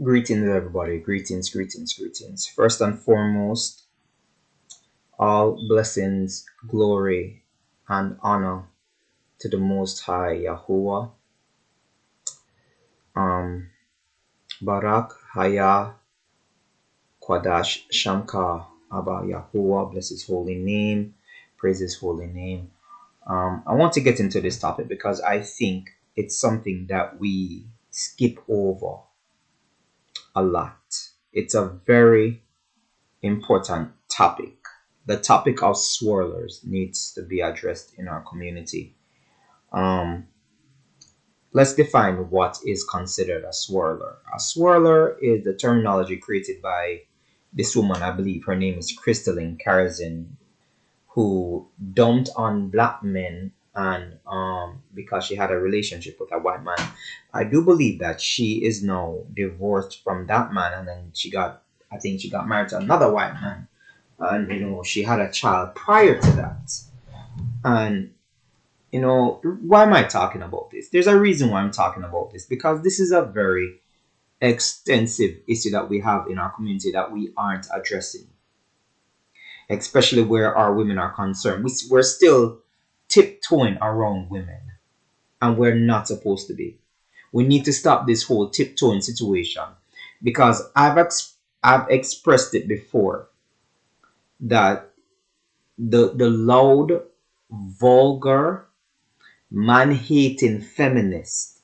Greetings, everybody. Greetings, greetings, greetings. First and foremost, all blessings, glory, and honor to the Most High Yahuwah. Um, Barak Haya Kwadash Shankar Abba Yahuwah. Bless His holy name. Praise His holy name. I want to get into this topic because I think it's something that we skip over a lot. It's a very important topic. The topic of swirlers needs to be addressed in our community. Um, let's define what is considered a swirler. A swirler is the terminology created by this woman, I believe her name is Crystalline Karazin, who dumped on black men and because she had a relationship with a white man. I do believe that she is now divorced from that man, and then I think she got married to another white man, and she had a child prior to that. And why am I talking about this? There's a reason why I'm talking about this, because this is a very extensive issue that we have in our community that we aren't addressing, especially where our women are concerned. We're still tiptoeing around women, and we're not supposed to be. We need to stop this whole tiptoeing situation, because I've expressed it before that the loud, vulgar, man-hating feminists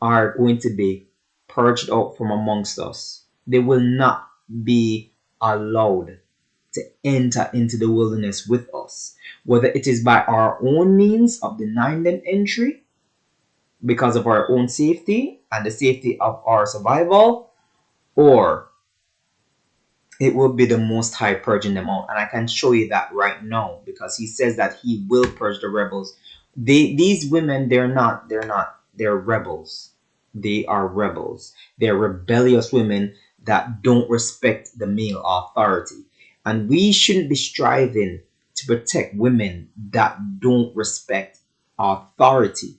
are going to be purged out from amongst us. They will not be allowed to enter into the wilderness with us, whether it is by our own means of denying them entry because of our own safety and the safety of our survival, or it will be the Most High purging them out. And I can show you that right now, because He says that He will purge the rebels. These women, they're rebels. They are rebels. They're rebellious women that don't respect the male authority. And we shouldn't be striving to protect women that don't respect authority.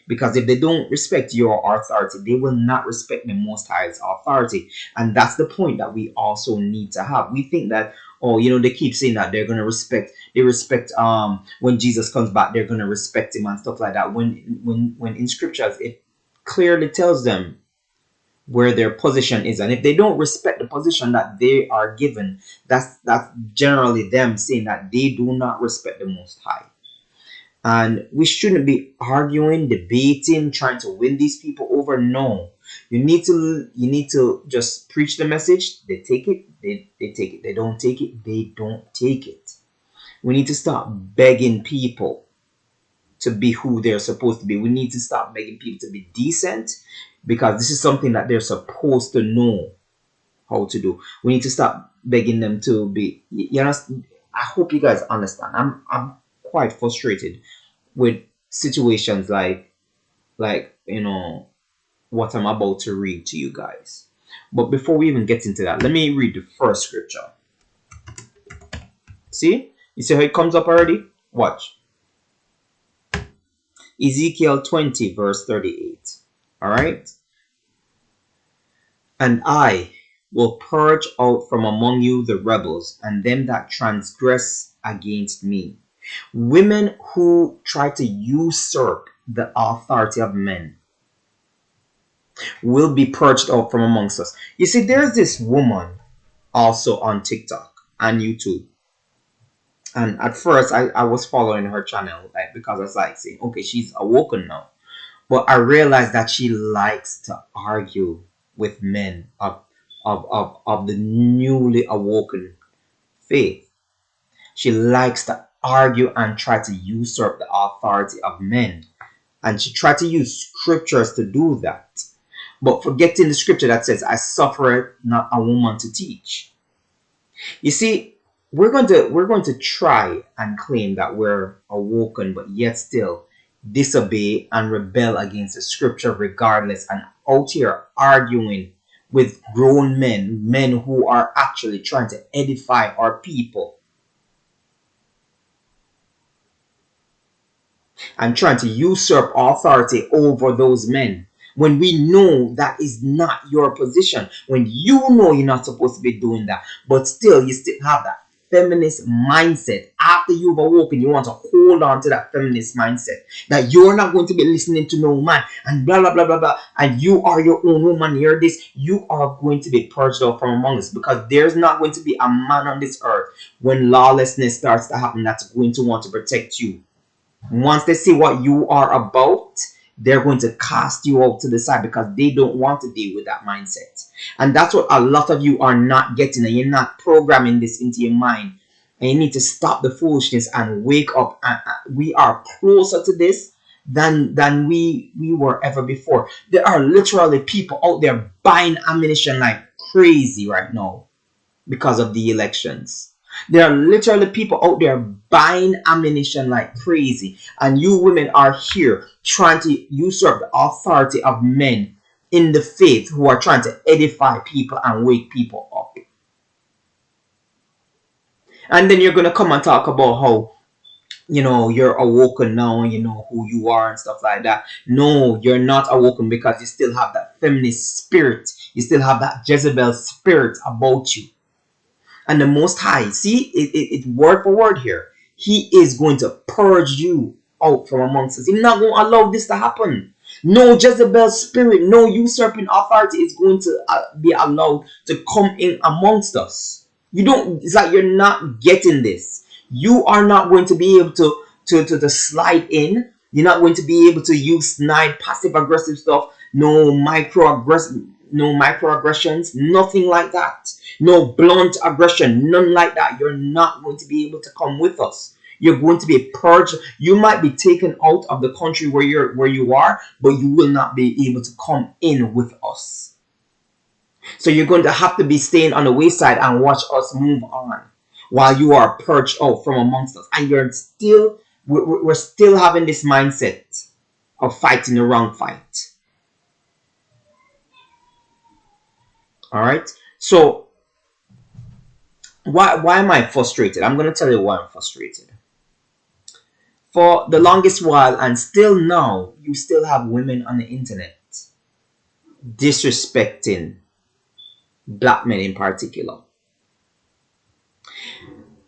Because if they don't respect your authority, they will not respect the Most High's authority. And that's the point that we also need to have. We think that, they keep saying that they're gonna respect when Jesus comes back, they're gonna respect him and stuff like that. When in scriptures it clearly tells them where their position is. And if they don't respect the position that they are given, that's generally them saying that they do not respect the Most High. And we shouldn't be arguing, debating, trying to win these people over. No, you need to just preach the message. They take it, they take it. They don't take it, they don't take it. We need to stop begging people to be who they're supposed to be. We need to stop begging people to be decent, because this is something that they're supposed to know how to do. We need to stop begging them to be. I hope you guys understand. I'm quite frustrated with situations like what I'm about to read to you guys. But before we even get into that, let me read the first scripture. See? You see how it comes up already? Watch. Ezekiel 20 verse 38. Alright? And I will purge out from among you the rebels, and them that transgress against me. Women who try to usurp the authority of men will be purged out from amongst us. You see, there's this woman also on TikTok and YouTube. And at first, I was following her channel because I was saying, okay, she's awoken now. But I realized that she likes to argue with men of the newly awoken faith. She likes to argue and try to usurp the authority of men. And she tried to use scriptures to do that. But forgetting the scripture that says, I suffer not a woman to teach. You see, we're going to try and claim that we're awoken, but yet still disobey and rebel against the scripture regardless, and out here arguing with grown men who are actually trying to edify our people, and trying to usurp authority over those men. when we know that is not your position, when you know you're not supposed to be doing that, but still you still have that feminist mindset. After you've awoken, you want to hold on to that feminist mindset that you're not going to be listening to no man and blah blah blah blah blah, and you are your own woman, you're this, you are going to be purged out from among us, because there's not going to be a man on this earth when lawlessness starts to happen that's going to want to protect you. Once they see what you are about, they're going to cast you out to the side, because they don't want to deal with that mindset. And that's what a lot of you are not getting, and you're not programming this into your mind. And you need to stop the foolishness and wake up. And we are closer to this than we were ever before. There are literally people out there buying ammunition like crazy right now because of the elections. There are literally people out there buying ammunition like crazy, and you women are here trying to usurp the authority of men in the faith who are trying to edify people and wake people up. And then you're going to come and talk about how, you're awoken now and you know who you are and stuff like that. No, you're not awoken, because you still have that feminist spirit. You still have that Jezebel spirit about you. And the Most High, see, it's word for word here. He is going to purge you out from amongst us. He's not going to allow this to happen. No Jezebel spirit, no usurping authority is going to be allowed to come in amongst us. It's like you're not getting this. You are not going to be able to slide in. You're not going to be able to use snide, passive aggressive stuff. No microaggressions, nothing like that. No blunt aggression, none like that. You're not going to be able to come with us. You're going to be purged. You might be taken out of the country where you are, but you will not be able to come in with us. So you're going to have to be staying on the wayside and watch us move on while you are purged out from amongst us. And we're still having this mindset of fighting the wrong fight. All right. So why am I frustrated? I'm going to tell you why I'm frustrated. For the longest while, and still now, you still have women on the internet disrespecting black men in particular.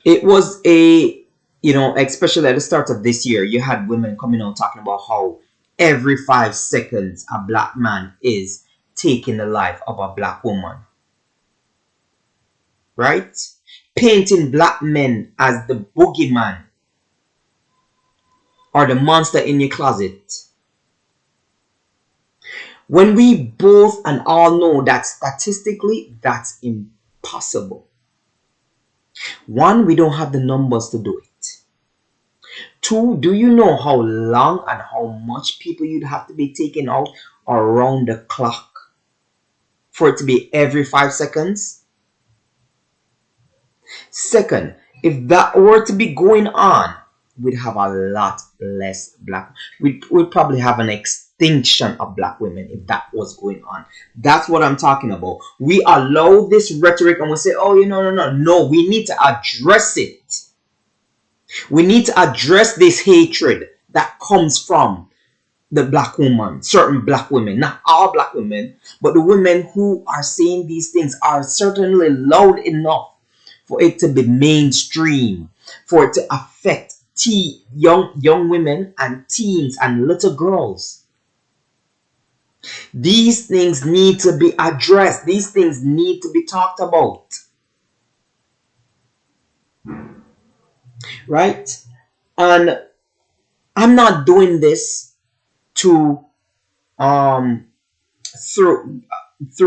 It was especially at the start of this year, you had women coming out talking about how every 5 seconds a black man is taking the life of a black woman. Right? Painting black men as the boogeyman or the monster in your closet. When we both and all know that statistically that's impossible. One, we don't have the numbers to do it. Two, do you know how long and how much people you'd have to be taken out around the clock for it to be every 5 seconds? Second, if that were to be going on, we'd have a lot less black. We'd probably have an extinction of black women if that was going on. That's what I'm talking about. We allow this rhetoric and we say, oh, no. We need to address it. We need to address this hatred that comes from the black woman, certain black women, not all black women, but the women who are saying these things are certainly loud enough for it to be mainstream, for it to affect young women and teens and little girls. These things need to be addressed. These things need to be talked about. Right? And I'm not doing this to throw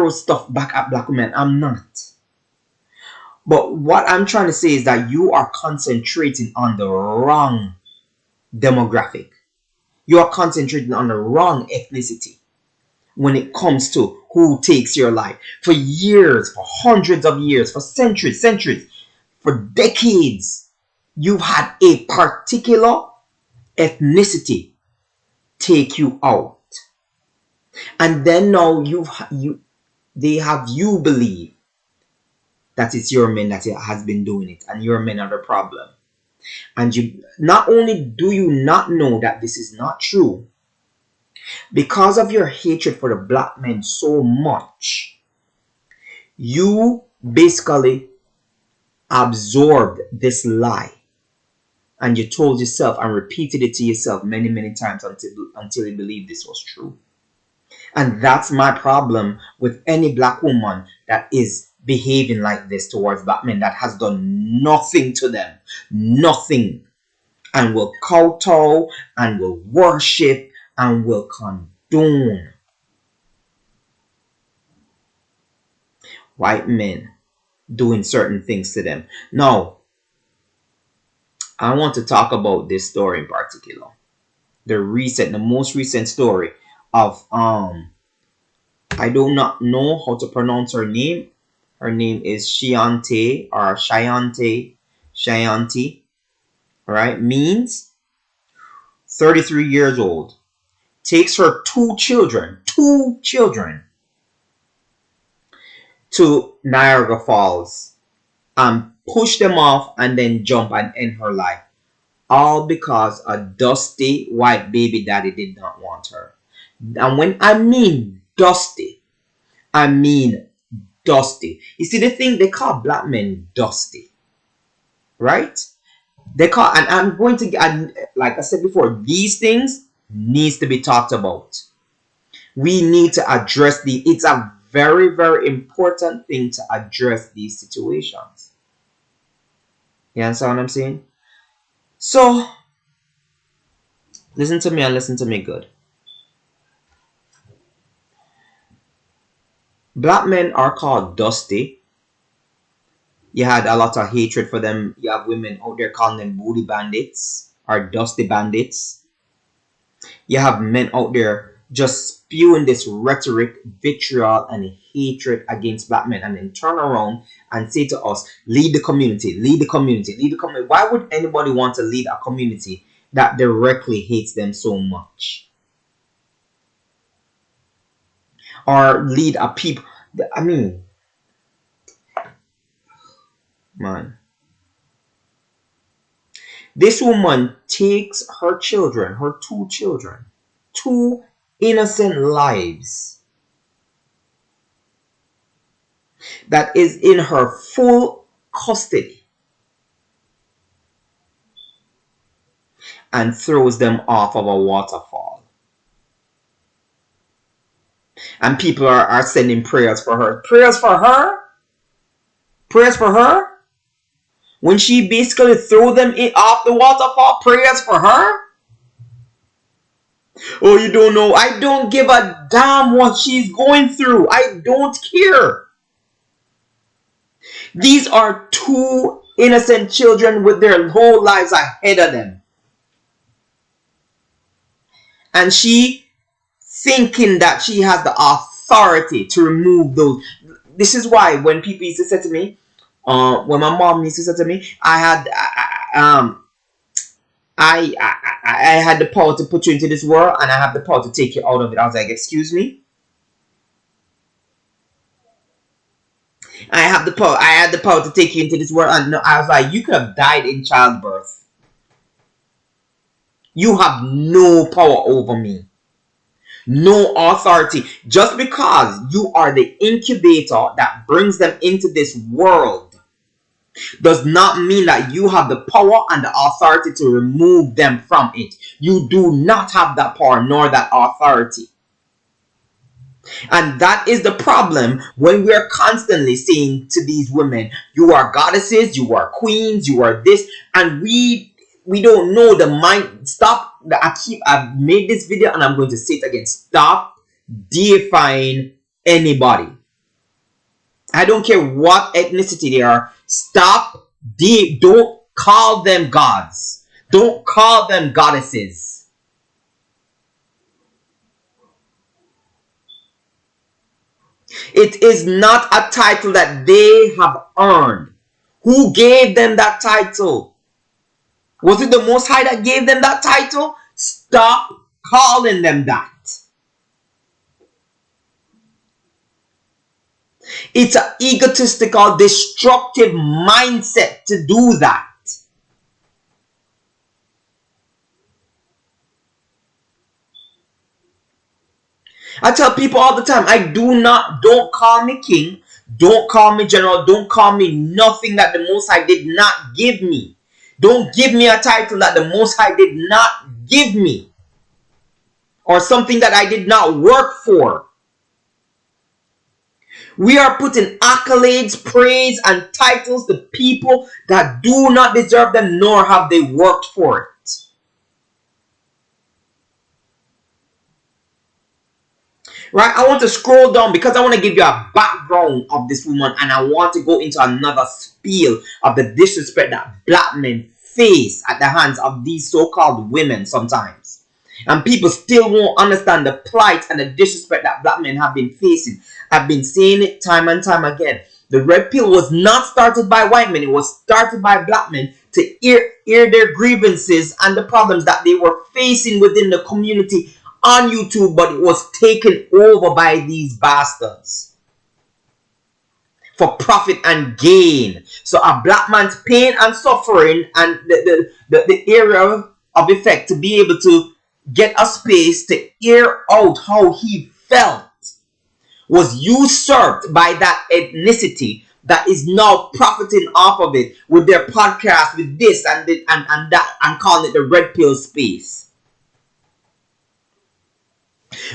stuff back at black women. I'm not. But what I'm trying to say is that you are concentrating on the wrong demographic. You are concentrating on the wrong ethnicity when it comes to who takes your life. For years, for hundreds of years, for centuries, for decades, you've had a particular ethnicity take you out. And then now they have you believe that it's your men that has been doing it, and your men are the problem. And you not only do you not know that this is not true, Because of your hatred for the black men so much, you basically absorbed this lie, and you told yourself and repeated it to yourself many, many times until you believed this was true. And that's my problem with any black woman that is behaving like this towards black men that has done nothing to them. Nothing. And will kowtow and will worship and will condone white men doing certain things to them. Now, I want to talk about this story in particular. The most recent story of I do not know how to pronounce her name. Her name is Shiante or Shayanti, right? Means 33 years old. Takes her two children to Niagara Falls and push them off and then jump and end her life. All because a dusty white baby daddy did not want her. And when I mean dusty, I mean dusty. You see, the thing they call black men dusty, right? They call, and I'm going to, and like I said before, these things needs to be talked about. We need to address it's a very, very important thing to address these situations. You understand what I'm saying? So, listen to me and listen to me good. Black men are called dusty. You had a lot of hatred for them. You have women out there calling them booty bandits or dusty bandits. You have men out there just spewing this rhetoric, vitriol, and hatred against black men, and then turn around and say to us, lead the community, lead the community, lead the community. Why would anybody want to lead a community that directly hates them so much? Or lead a people? I mean, man. This woman takes her children, her two children, two innocent lives that is in her full custody, and throws them off of a waterfall. And people are sending prayers for her. Prayers for her? Prayers for her? When she basically threw them off the waterfall, prayers for her? Oh, you don't know. I don't give a damn what she's going through. I don't care. These are two innocent children with their whole lives ahead of them. And she thinking that she has the authority to remove those. This is why when people used to say to me, when my mom used to say to me, I had the power to put you into this world, and I have the power to take you out of it. I was like, excuse me? I had the power to take you into this world, and no, I was like, you could have died in childbirth. You have no power over me. No authority. Just because you are the incubator that brings them into this world does not mean that you have the power and the authority to remove them from it. You do not have that power nor that authority. And that is the problem when we are constantly saying to these women, you are goddesses, you are queens, you are this, and we don't know the mind. Stop. I've made this video and I'm going to say it again. Stop deifying anybody. I don't care what ethnicity they are. Stop. Don't call them gods. Don't call them goddesses. It is not a title that they have earned. Who gave them that title? Was it the Most High that gave them that title? Stop calling them that. It's an egotistical, destructive mindset to do that. I tell people all the time, don't call me king, don't call me general, don't call me nothing that the Most High did not give me. Don't give me a title that the Most High did not give me, or something that I did not work for. We are putting accolades, praise, and titles to people that do not deserve them, nor have they worked for it. Right? I want to scroll down because I want to give you a background of this woman, and I want to go into another spiel of the disrespect that black men face at the hands of these so-called women sometimes. And people still won't understand the plight and the disrespect that black men have been facing. I've been saying it time and time again. The red pill was not started by white men. It was started by black men to air their grievances and the problems that they were facing within the community on YouTube, but it was taken over by these bastards for profit and gain. So a black man's pain and suffering and the area of effect to be able to get a space to air out how he felt was usurped by that ethnicity that is now profiting off of it with their podcast, with this and that, and calling it the red pill space.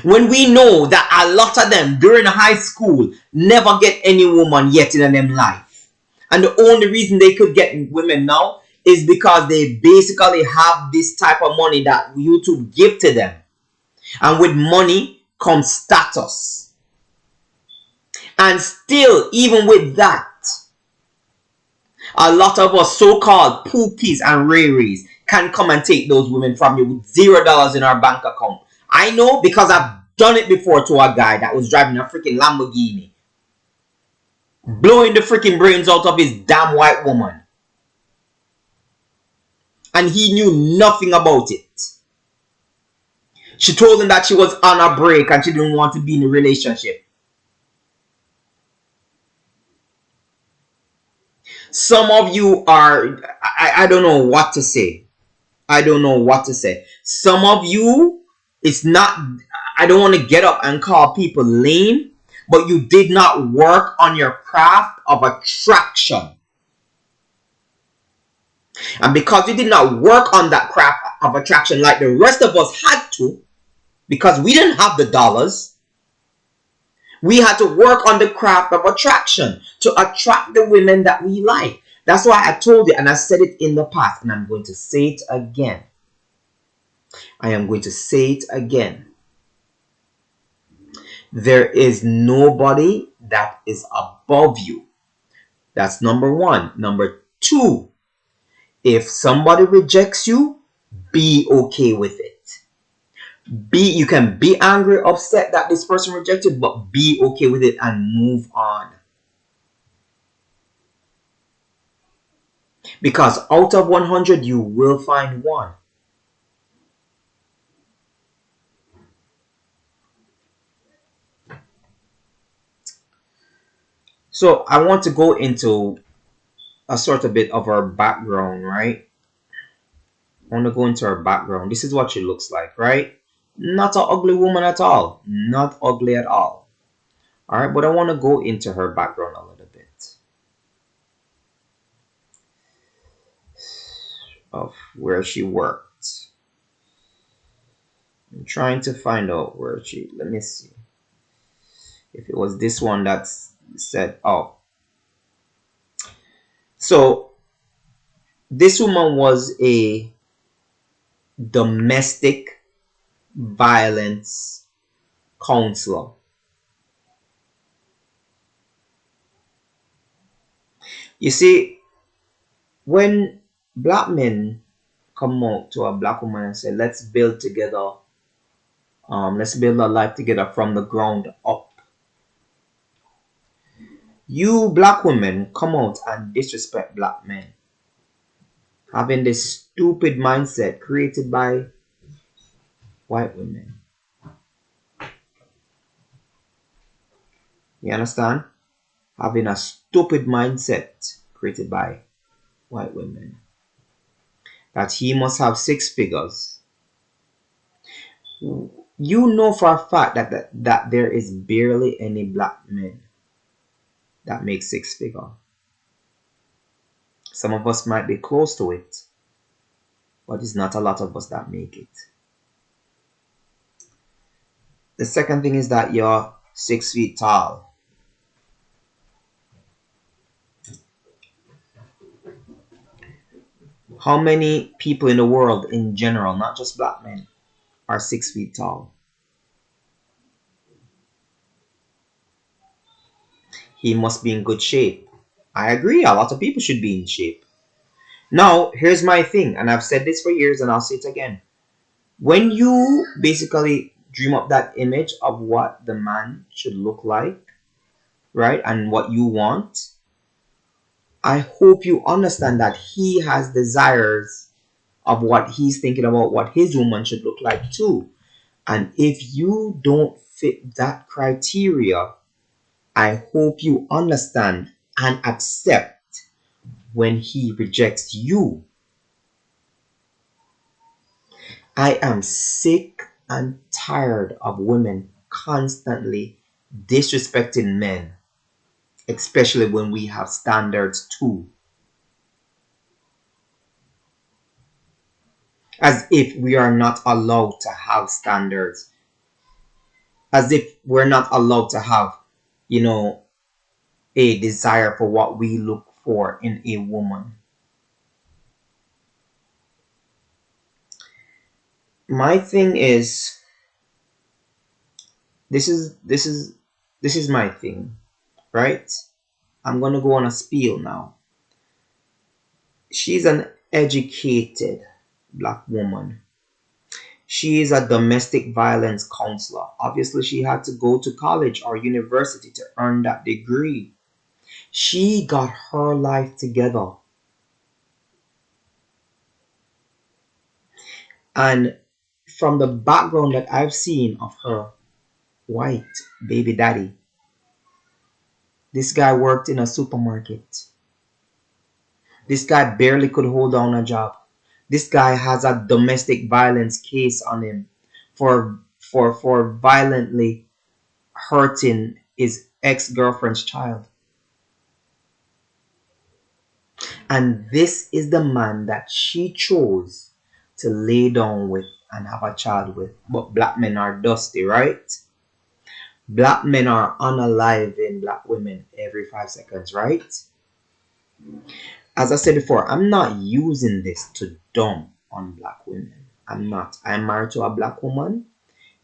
When we know that a lot of them during high school never get any woman yet in them life. And the only reason they could get women now is because they basically have this type of money that YouTube give to them. And with money comes status. And still, even with that, a lot of us so-called pookies and raries can come and take those women from you with $0 in our bank account. I know because I've done it before to a guy that was driving a freaking Lamborghini, blowing the freaking brains out of his damn white woman. And he knew nothing about it. She told him that she was on a break and she didn't want to be in a relationship. Some of you are, I don't know what to say. I don't know what to say. Some of you, it's not, I don't want to get up and call people lame, but you did not work on your craft of attraction. And because you did not work on that craft of attraction like the rest of us had to, because we didn't have the dollars, we had to work on the craft of attraction to attract the women that we like. That's why I told you, and I said it in the past, and I'm going to say it again. I am going to say it again. There is nobody that is above you. That's number one. Number two, if somebody rejects you, be okay with it. You can be angry, upset that this person rejected, but be okay with it and move on. Because out of 100, you will find one. So I want to go into a sort of bit of her background, right? I want to go into her background. This is what she looks like, right? Not an ugly woman at all. Not ugly at all. All right, but I want to go into her background a little bit of where she worked. I'm trying to find out where let me see. If it was this one that said, oh. So, this woman was a domestic violence counselor. You see, when black men come out to a black woman and say, let's build together, let's build a life together from the ground up. You black women come out and disrespect black men, having this stupid mindset created by white women. You understand? Having a stupid mindset created by white women. That he must have 6 figures. You know for a fact that there is barely any black men that make six figure. Some of us might be close to it, but it's not a lot of us that make it. The second thing is that you're 6 feet tall. How many people in the world in general, not just black men, are 6 feet tall? He must be in good shape. I agree, a lot of people should be in shape. Now, here's my thing, and I've said this for years and I'll say it again. When you basically dream up that image of what the man should look like, right, and what you want, I hope you understand that he has desires of what he's thinking about what his woman should look like too. And if you don't fit that criteria, I hope you understand and accept when he rejects you. I am sick and tired of women constantly disrespecting men, especially when we have standards too. As if we are not allowed to have standards. As if we're not allowed to have, you know, a desire for what we look for in a woman. My thing is, this is this is this is my thing, right? I'm gonna go on a spiel now. She's an educated black woman. She is a domestic violence counselor. Obviously, she had to go to college or university to earn that degree. She got her life together. And from the background that I've seen of her white baby daddy, this guy worked in a supermarket. This guy barely could hold down a job. This guy has a domestic violence case on him for violently hurting his ex-girlfriend's child. And this is the man that she chose to lay down with and have a child with. But black men are dusty, right? Black men are unaliving black women every 5 seconds, right? As I said before, I'm not using this to dump on black women. I'm not. I'm married to a black woman.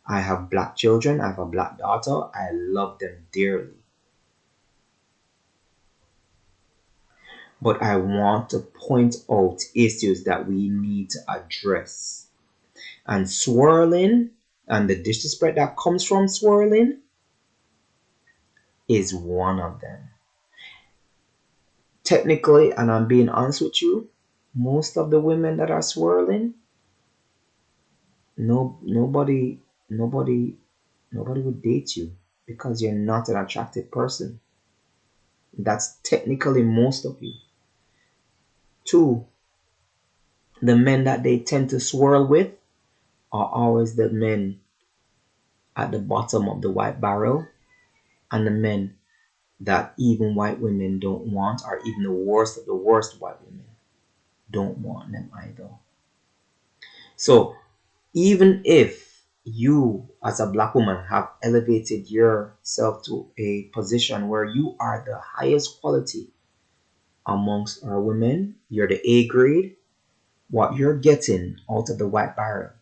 I have black children. I have a black daughter. I love them dearly. But I want to point out issues that we need to address. And swirling and the disrespect that comes from swirling is one of them. Technically, and I'm being honest with you, most of the women that are swirling, no, nobody would date you because you're not an attractive person. That's technically most of you. Two, the men that they tend to swirl with are always the men at the bottom of the white barrel and the men that even white women don't want, or even the worst of the worst white women don't want them either. So even if you as a black woman have elevated yourself to a position where you are the highest quality amongst our women, you're the A grade, what you're getting out of the white barrel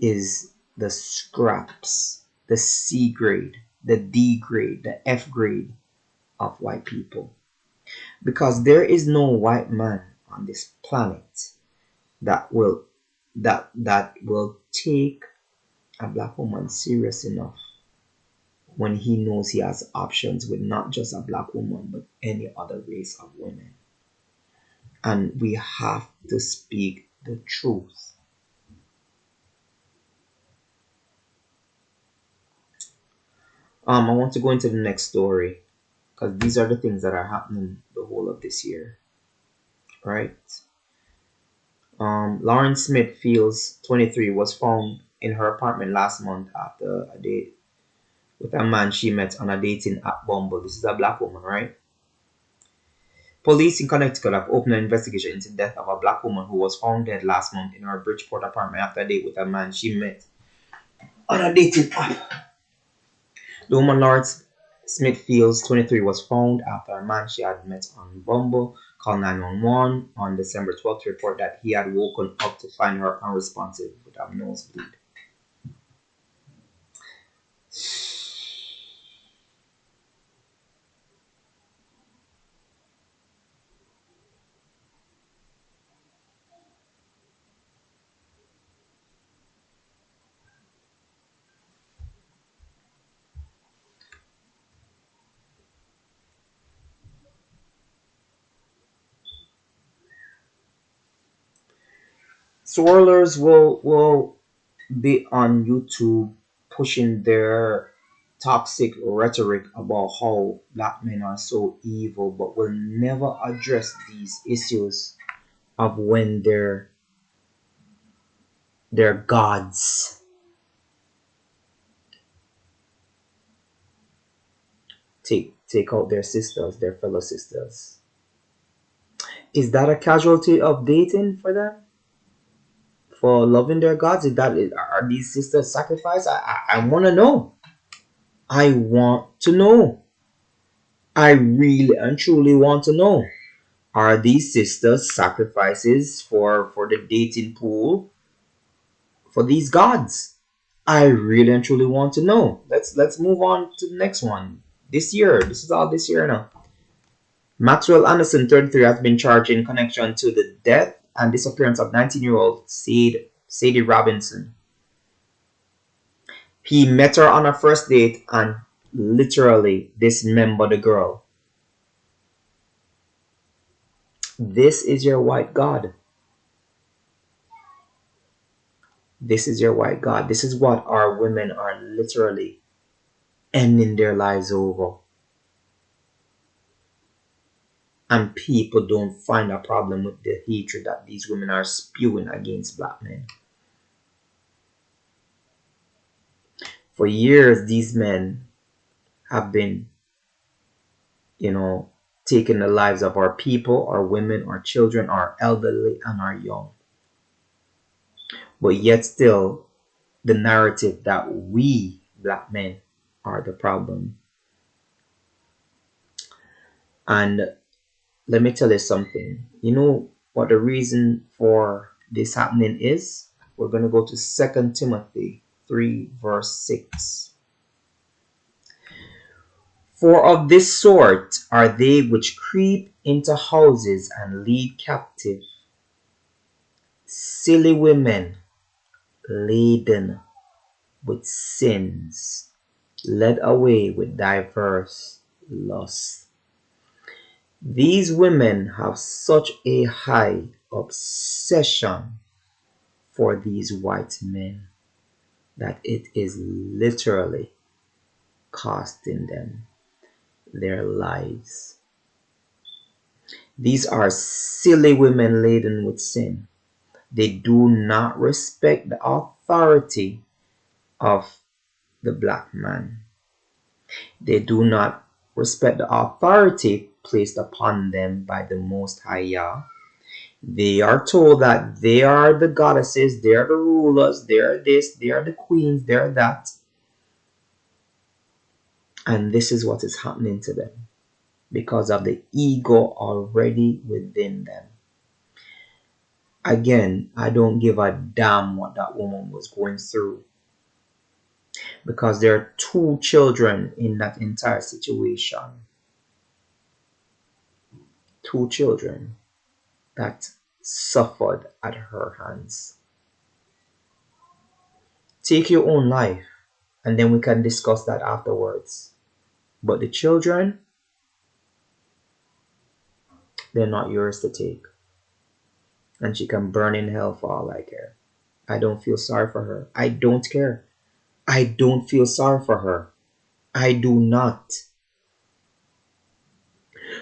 is the scraps, the C grade, the D grade, the F grade of white people. Because there is no white man on this planet that will take a black woman serious enough when he knows he has options with not just a black woman but any other race of women. And we have to speak the truth. I want to go into the next story because these are the things that are happening the whole of this year, right? Lauren Smith Fields, 23, was found in her apartment last month after a date with a man she met on a dating app Bumble. This is a black woman, right? Police in Connecticut have opened an investigation into the death of a black woman who was found dead last month in her Bridgeport apartment after a date with a man she met on a dating app. The woman, Lawrence Smithfields, 23, was found after a man she had met on Bumble called 911 on December 12th to report that he had woken up to find her unresponsive with a nosebleed. Swirlers will be on YouTube pushing their toxic rhetoric about how black men are so evil, but will never address these issues of when their gods take out their sisters, their fellow sisters. Is that a casualty of dating for them? For loving their gods? Are these sisters sacrificed? I want to know. I want to know. I really and truly want to know. Are these sisters sacrifices for the dating pool for these gods? I really and truly want to know. Let's move on to the next one. This year, this is all this year now. Maxwell Anderson, 33, has been charged in connection to the death and disappearance of 19-year-old Sadie Robinson. He met her on a first date and literally dismembered the girl. This is your white God. This is your white God. This is what our women are literally ending their lives over. And people don't find a problem with the hatred that these women are spewing against black men. For years, these men have been, taking the lives of our people, our women, our children, our elderly, and our young. But yet still, the narrative that we black men are the problem. And let me tell you something. You know what the reason for this happening is? We're going to go to 2 Timothy 3 verse 6. For of this sort are they which creep into houses and lead captive silly women laden with sins, led away with diverse lusts. These women have such a high obsession for these white men that it is literally costing them their lives. These are silly women laden with sin. They do not respect the authority of the black man. They do not respect the authority placed upon them by the Most High Yah. They are told that they are the goddesses, they are the rulers, they are this, they are the queens, they are that. And this is what is happening to them because of the ego already within them. Again, I don't give a damn what that woman was going through because there are two children in that entire situation. Two children that suffered at her hands. Take your own life and then we can discuss that afterwards. But the children, they're not yours to take. And she can burn in hell for all I care. I don't feel sorry for her. I don't care. I don't feel sorry for her. I do not.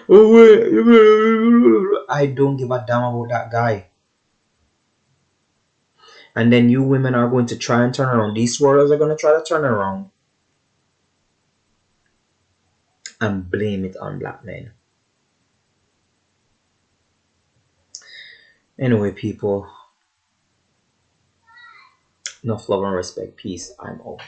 I don't give a damn about that guy. And then you women are going to try and turn around. These swirlers are going to try to turn around and blame it on black men. Anyway, people, enough love and respect. Peace. I'm out.